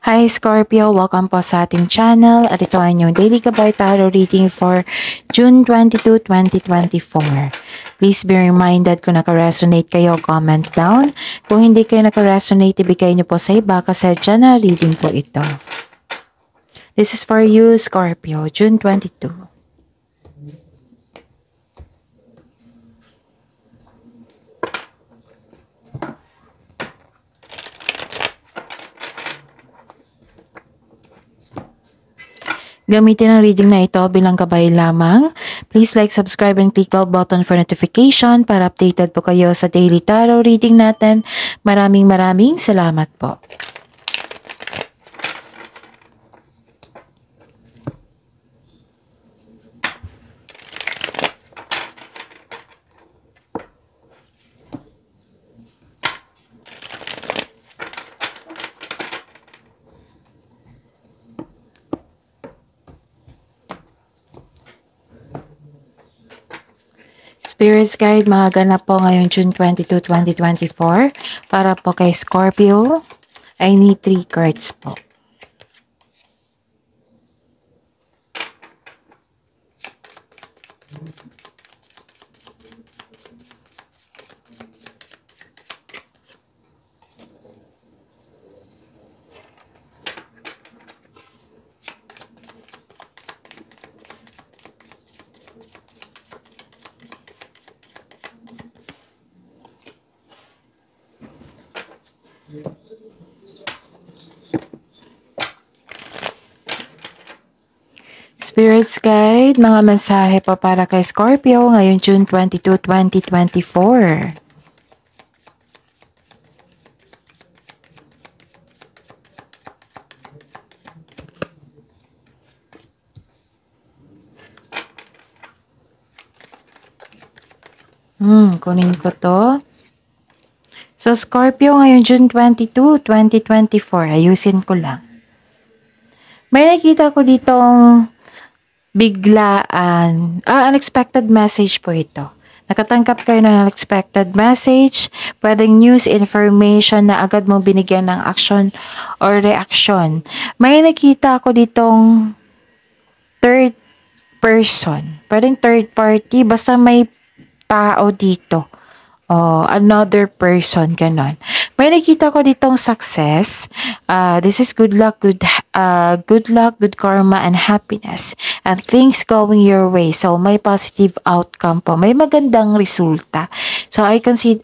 Hi Scorpio, welcome po sa ating channel at ito ay inyong Daily Gabay Tarot reading for June 22, 2024. Please be reminded kung naka-resonate kayo, comment down. Kung hindi kayo naka-resonate, ibigay niyo po sa iba kasi general reading po ito. This is for you Scorpio, June 22. Gamitin ang reading na ito bilang gabay lamang. Please like, subscribe, and click the button for notification para updated po kayo sa daily tarot reading natin. Maraming salamat po. Spirits Guide, magaganap po ngayong June 22, 2024. Para po kay Scorpio, I need 3 cards po. Spirits Guide, mga mensahe po para kay Scorpio ngayong June 22, 2024. Kunin ko to. So, Scorpio ngayong June 22, 2024. Ayusin ko lang. May nakita ko ditong biglaan, unexpected message po ito. Nakatanggap kayo ng unexpected message, pwedeng news, information na agad mong binigyan ng action or reaction. May nakita ako ditong third person, pwedeng third party, basta may tao dito. Another person, ganon. May nakita ko ditong success. This is good luck, good karma, and happiness. And things going your way. So, may positive outcome po. May magandang resulta. So, I can see,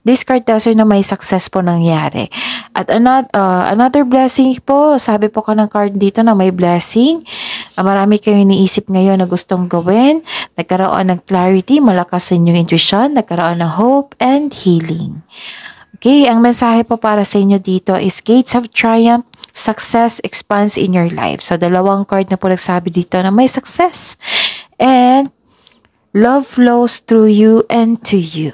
this card tells you na may success po nangyari. At another blessing po, sabi po ko ng card dito na may blessing. Marami kayong iniisip ngayon na gustong gawin. Nagkaroon ng clarity, malakas sa inyong intuition, nagkaroon ng hope and healing. Okay, ang mensahe po para sa inyo dito is Gates of Triumph, success expands in your life. So, dalawang card na po nagsabi dito na may success. And love flows through you and to you.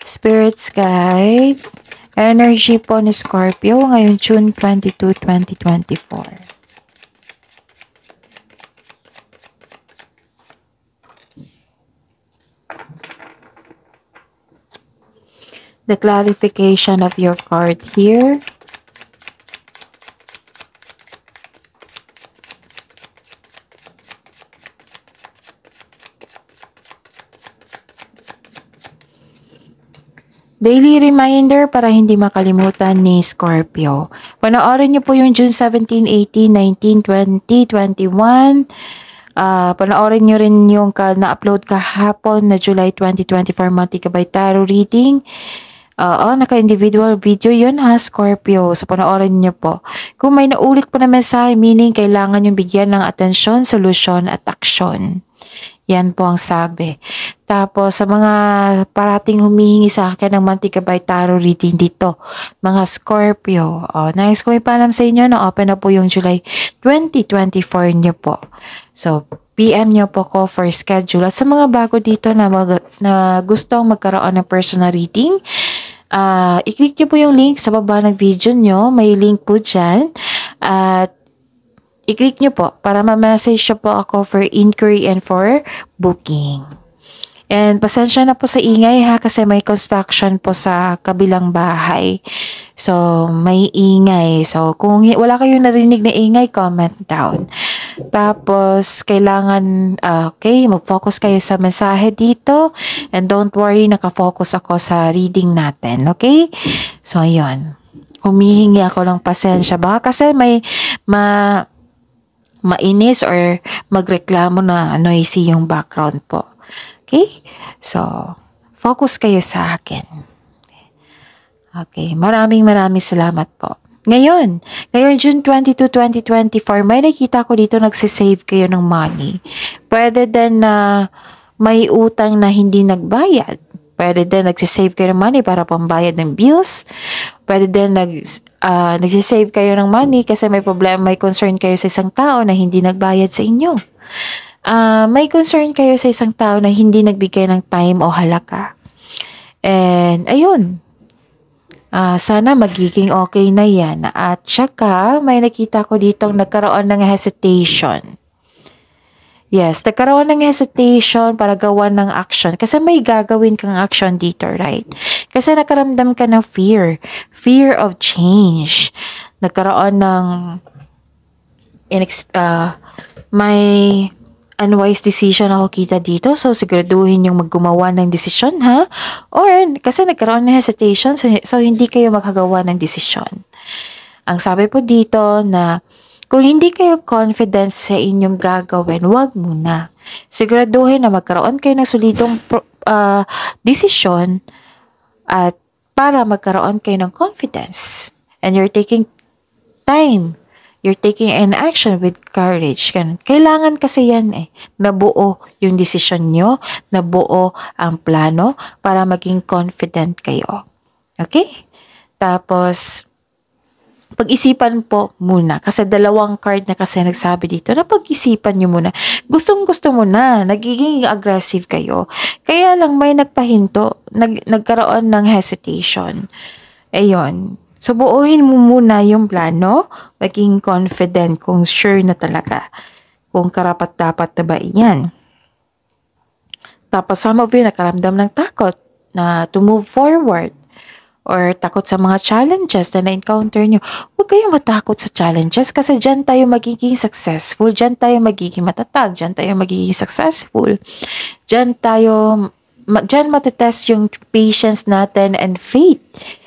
Spirits Guide, energy po ni Scorpio ngayong June 22, 2024. The clarification of your card here. Daily reminder para hindi makalimutan ni Scorpio. Panoorin niyo po yung June 17, 18, 19, 20, 21. Panoorin niyo rin yung na-upload kahapon na July 2024 Monthly Gabay Tarot reading. Naka-individual video yun ha, Scorpio. So, panoorin niyo po. Kung may naulit po na mensahe, meaning kailangan yung bigyan ng atensyon, solusyon, at aksyon. Yan po ang sabi. Tapos, sa mga parating humihingi sa akin ng Monthly Gabay Tarot reading dito, mga Scorpio, nais ko ipaalam sa inyo na open na po yung July 2024 niyo po. So, PM niyo po ko for schedule. At sa mga bago dito na gustong magkaroon ng personal reading, i-click niyo po yung link sa baba ng video niyo. May link po dyan. At i-click nyo po para ma-message po ako for inquiry and for booking. And pasensya na po sa ingay ha kasi may construction po sa kabilang bahay. So, may ingay. So, kung wala kayong narinig na ingay, comment down. Tapos, kailangan, okay, mag-focus kayo sa mensahe dito. And don't worry, nakafocus ako sa reading natin. Okay? So, ayun. Humihingi ako ng pasensya. Baka kasi may mainis or magreklamo na noisy yung background po. Okay? So, focus kayo sa akin. Okay. Maraming salamat po. Ngayon June 22, 2024, may nakita ko dito nagsisave kayo ng money. Pwede din na may utang na hindi nagbayad. Pwede din nagsisave kayo ng money para pambayad ng bills. Pwede din nagsisave kayo ng money kasi may problema, may concern kayo sa isang tao na hindi nagbayad sa inyo. May concern kayo sa isang tao na hindi nagbigay ng time o halaga. And ayun, sana magiging okay na yan. At saka, may nakita ko dito nagkaroon ng hesitation. Yes, nagkaroon ng hesitation para gawan ng action. Kasi may gagawin kang action dito, right? Kasi nakaramdam ka ng fear. Fear of change. Nagkaroon ng may unwise decision ako kita dito. So, siguraduhin yung maggumawa ng decision, ha? Or, kasi nagkaroon ng hesitation, so hindi kayo makagawa ng decision. Ang sabi po dito na, kung hindi kayo confident sa inyong gagawin, wag muna. Siguraduhin na magkaroon kayo ng solidong decision at para magkaroon kayo ng confidence. And you're taking time. You're taking an action with courage. Kailangan kasi yan nabuo yung decision nyo, nabuo ang plano para maging confident kayo. Okay? Tapos, pag-isipan po muna. Kasi dalawang card na kasi nagsabi dito na pag-isipan nyo muna. Gustong-gusto mo na. Nagiging aggressive kayo. Kaya lang may nagpahinto. Nagkaroon ng hesitation. Ayun. So, buuhin mo muna yung plano. Maging confident kung sure na talaga. Kung karapat-dapat na ba yan. Tapos, some of you nakaramdam ng takot na to move forward. Or takot sa mga challenges na na-encounter nyo. Huwag kayong matakot sa challenges kasi dyan tayo magiging successful. Dyan tayo magiging matatag. Dyan tayo magiging successful. Dyan matetest yung patience natin and faith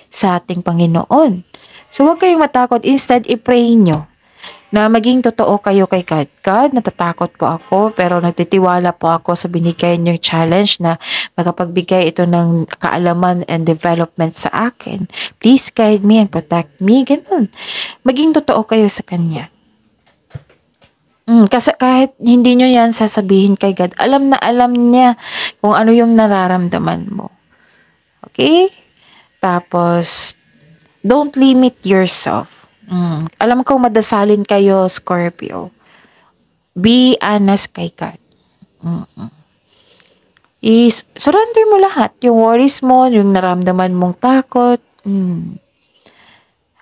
sa ating Panginoon. So, huwag kayong matakot. Instead, i-pray nyo na maging totoo kayo kay God. God, natatakot po ako pero nagtitiwala po ako sa binigay niyong challenge na makapagbigay ito ng kaalaman and development sa akin. Please guide me and protect me. Ganun. Maging totoo kayo sa Kanya. Kasi kahit hindi nyo yan sasabihin kay God, alam na alam niya kung ano yung nararamdaman mo. Okay? Tapos, don't limit yourself. Alam ko madasalin kayo, Scorpio. Be honest kay God. Surrender mo lahat. Yung worries mo, yung naramdaman mong takot.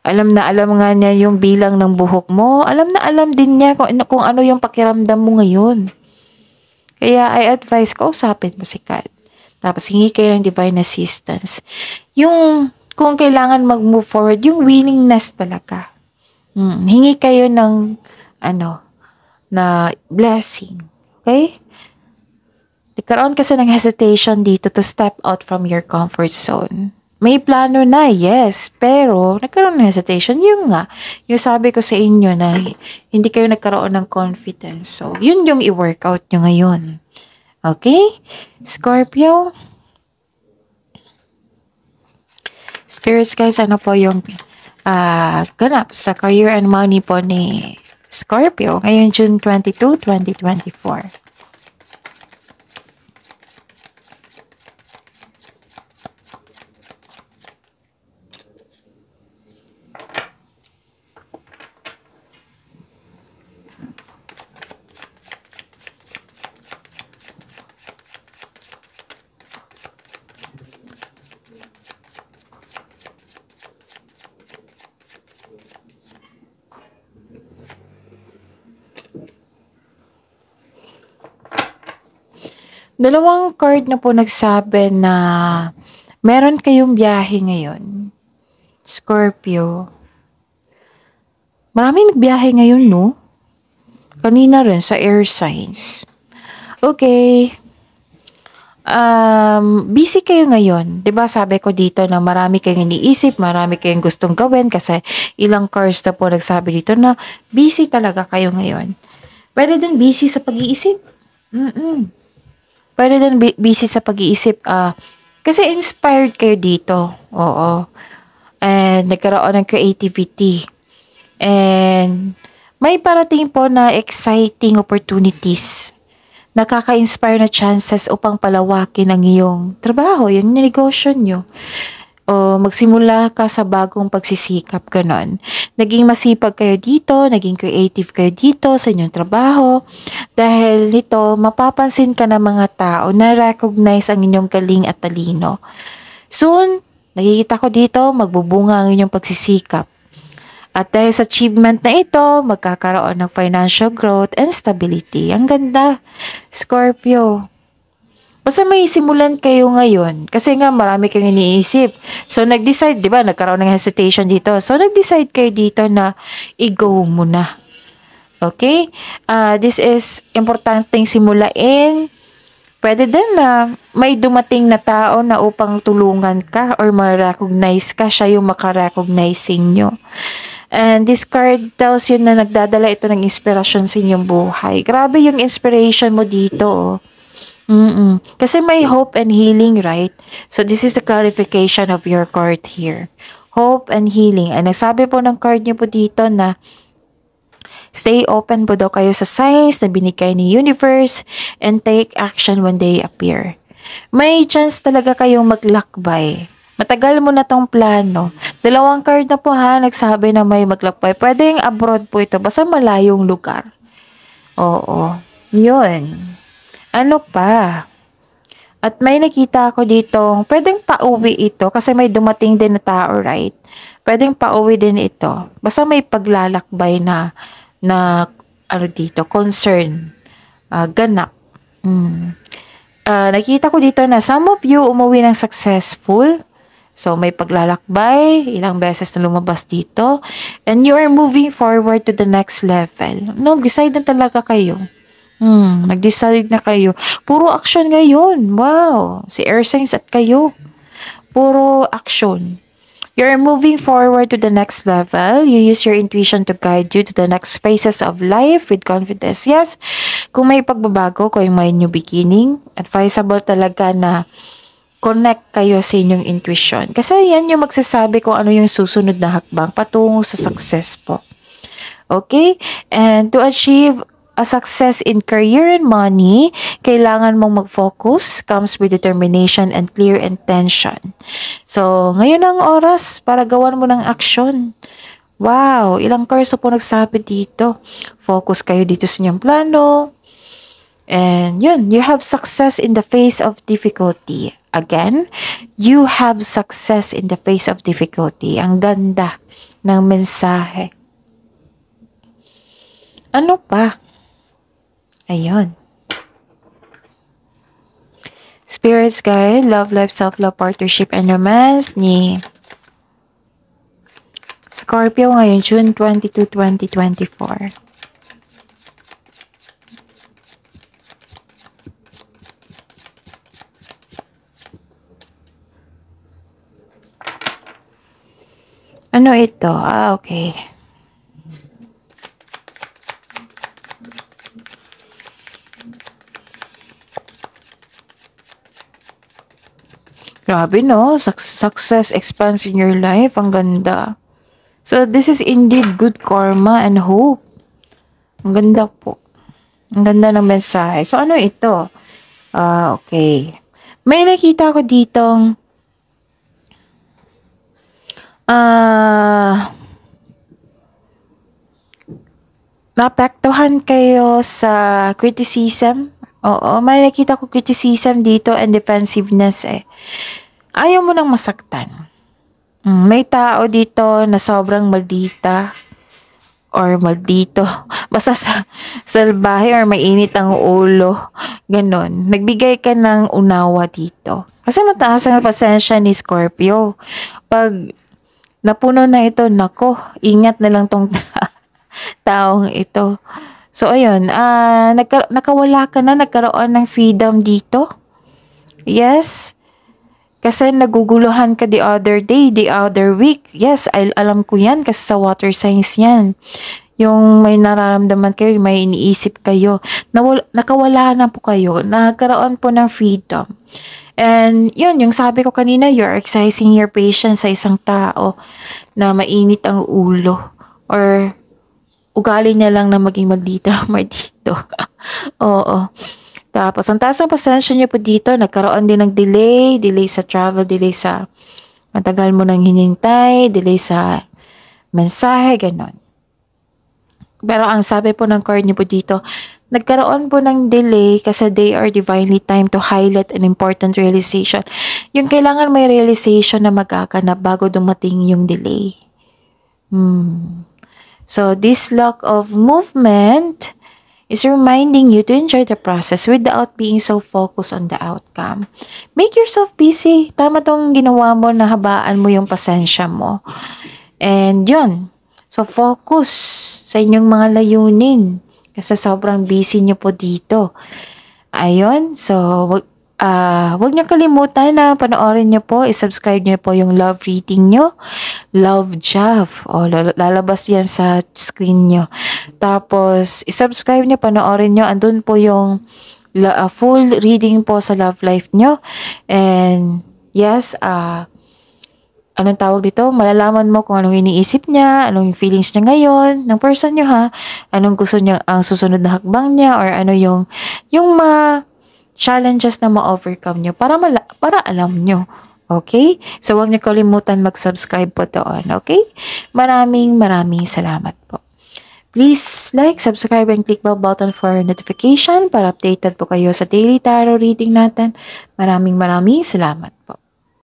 Alam na alam nga niya yung bilang ng buhok mo. Alam na alam din niya kung ano yung pakiramdam mo ngayon. Kaya I advise ko, usapin mo si God. Tapos hingi kayo ng divine assistance. Yung kung kailangan mag-move forward, yung willingness talaga. Hingi kayo ng na blessing. Okay? Nagkaroon kasi ng hesitation dito to step out from your comfort zone. May plano na, yes, pero nagkaroon ng hesitation. Yung sabi ko sa inyo na hindi kayo nagkaroon ng confidence. So, yun yung i-workout nyo ngayon. Okay? Scorpio? Spirits guys, ano po yung ganap sa career and money po ni Scorpio ngayon June 22, 2024. Dalawang card na po nagsabi na meron kayong biyahe ngayon. Scorpio. Maraming nagbiyahe ngayon, no? Kanina rin sa air signs. Okay. Busy kayo ngayon. 'Di ba sabi ko dito na marami kayong iniisip, marami kayong gustong gawin kasi ilang cards na po nagsabi dito na busy talaga kayo ngayon. Pwede din busy sa pag-iisip. Pwede din busy sa pag-iisip. Kasi inspired kayo dito. Oo. And nagkaroon ng creativity. And may parating po na exciting opportunities. Nakaka-inspire na chances upang palawakin ang iyong trabaho, yung negosyo nyo. O magsimula ka sa bagong pagsisikap, ganon. Naging masipag kayo dito, naging creative kayo dito sa inyong trabaho. Dahil nito, mapapansin ka ng mga tao na recognize ang inyong galing at talino. Soon, nakikita ko dito, magbubunga ang inyong pagsisikap. At dahil sa achievement na ito, magkakaroon ng financial growth and stability. Ang ganda, Scorpio. Basta may simulan kayo ngayon. Kasi nga marami kayong iniisip. So nag-decide, di ba, nagkaroon ng hesitation dito. So nag-decide kayo dito na i-go muna. Okay? This is importanteng simulain. Pwede din na may dumating na tao na upang tulungan ka or ma-recognize ka, siya yung makarecognize sa inyo. And this card tells you na nagdadala ito ng inspirasyon sa inyong buhay. Grabe yung inspiration mo dito. Kasi may hope and healing, right? So this is the clarification of your card here. Hope and healing. And nasabi po ng card niyo po dito na stay open po daw kayo sa signs na binigay ni universe and take action when they appear. May chance talaga kayong maglakbay. Matagal mo na tong plano. Dalawang card na po ha, nagsabi na may maglakbay. Pwede yung abroad po ito, basta malayong lugar. Oo, yun. Ano pa? At may nakita ako dito, pwedeng pauwi ito kasi may dumating din na tao, right? Pwedeng pauwi din ito. Basta may paglalakbay na ano dito, concern, ganap. Nakita ko dito na some of you umuwi ng successful. So, may paglalakbay, ilang beses na lumabas dito. And you are moving forward to the next level. No, decide na talaga kayo. Nag-decide na kayo. Puro action ngayon. Wow. Si air signs at kayo. Puro action. You're moving forward to the next level. You use your intuition to guide you to the next phases of life with confidence. Yes, kung may pagbabago, kung may new beginning, advisable talaga na connect kayo sa inyong intuition. Kasi yan yung magsasabi kung ano yung susunod na hakbang patungo sa success po. Okay? And to achieve a success in career and money, kailangan mong mag-focus, comes with determination and clear intention. So, ngayon ang oras para gawan mo ng action. Wow, ilang cards na po nagsabi dito. Focus kayo dito sa inyong plano. And yun, you have success in the face of difficulty. Again, you have success in the face of difficulty. Ang ganda ng mensahe. Ano pa? Ayun. Spirits Guide, Love Life, Self-Love, Partnership, and Romance ni Scorpio ngayon, June 22, 2024. Ano ito? Okay. Grabe no, success expands in your life. Ang ganda. So this is indeed good karma and hope. Ang ganda po. Ang ganda ng mensahe. So ano ito? Okay. May nakita ko ditong naapektuhan kayo sa criticism. Oo, may nakita ko criticism dito and defensiveness eh. Ayaw mo nang masaktan. May tao dito na sobrang maldita. or maldito. Basta salbahe or mainit ang ulo. Ganon. Nagbigay ka ng unawa dito. Kasi mataas ang pasensya ni Scorpio. Pag napuno na ito, nako, ingat na lang tong taong ito. So, ayun, nakawala ka na, nagkaroon ng freedom dito. Yes. Kasi naguguluhan ka the other day, the other week. Yes, alam ko yan kasi sa water signs yan. Yung may nararamdaman kayo, may iniisip kayo. Nakawala na po kayo. Nagkaroon po ng freedom. And yun, yung sabi ko kanina, you're exercising your patience sa isang tao na mainit ang ulo. Or ugali niya lang na maging maldito. Oo. Tapos, ang taas ng pasensya niyo po dito, nagkaroon din ng delay sa travel, delay sa matagal mo nang hinintay, delay sa mensahe, ganon. Pero ang sabi po ng card niyo po dito, nagkaroon po ng delay kasi they are divinely timed to highlight an important realization. Yung kailangan may realization na magaganap bago dumating yung delay. So, this lack of movement is reminding you to enjoy the process without being so focused on the outcome. Make yourself busy. Tama tong ginawa mo na habaan mo yung pasensya mo. And yun. So, focus sa inyong mga layunin. Kasi sobrang busy nyo po dito. Ayun. So, wag nyo kalimutan na panoorin nyo po, isubscribe nyo po yung love reading nyo. Love Jav. Lalabas yan sa screen nyo. Tapos, isubscribe nyo, panoorin nyo. Andun po yung full reading po sa love life nyo. And, yes, anong tawag dito? Malalaman mo kung anong iniisip niya, anong feelings niya ngayon, ng person nyo ha. Anong gusto niya, ang susunod na hakbang niya, or ano yung challenges na ma-overcome nyo para alam nyo. Okay? So, huwag niyo kalimutan mag-subscribe po doon. Okay? Maraming salamat po. Please like, subscribe, and click bell button for notification para updated po kayo sa daily tarot reading natin. Maraming salamat po.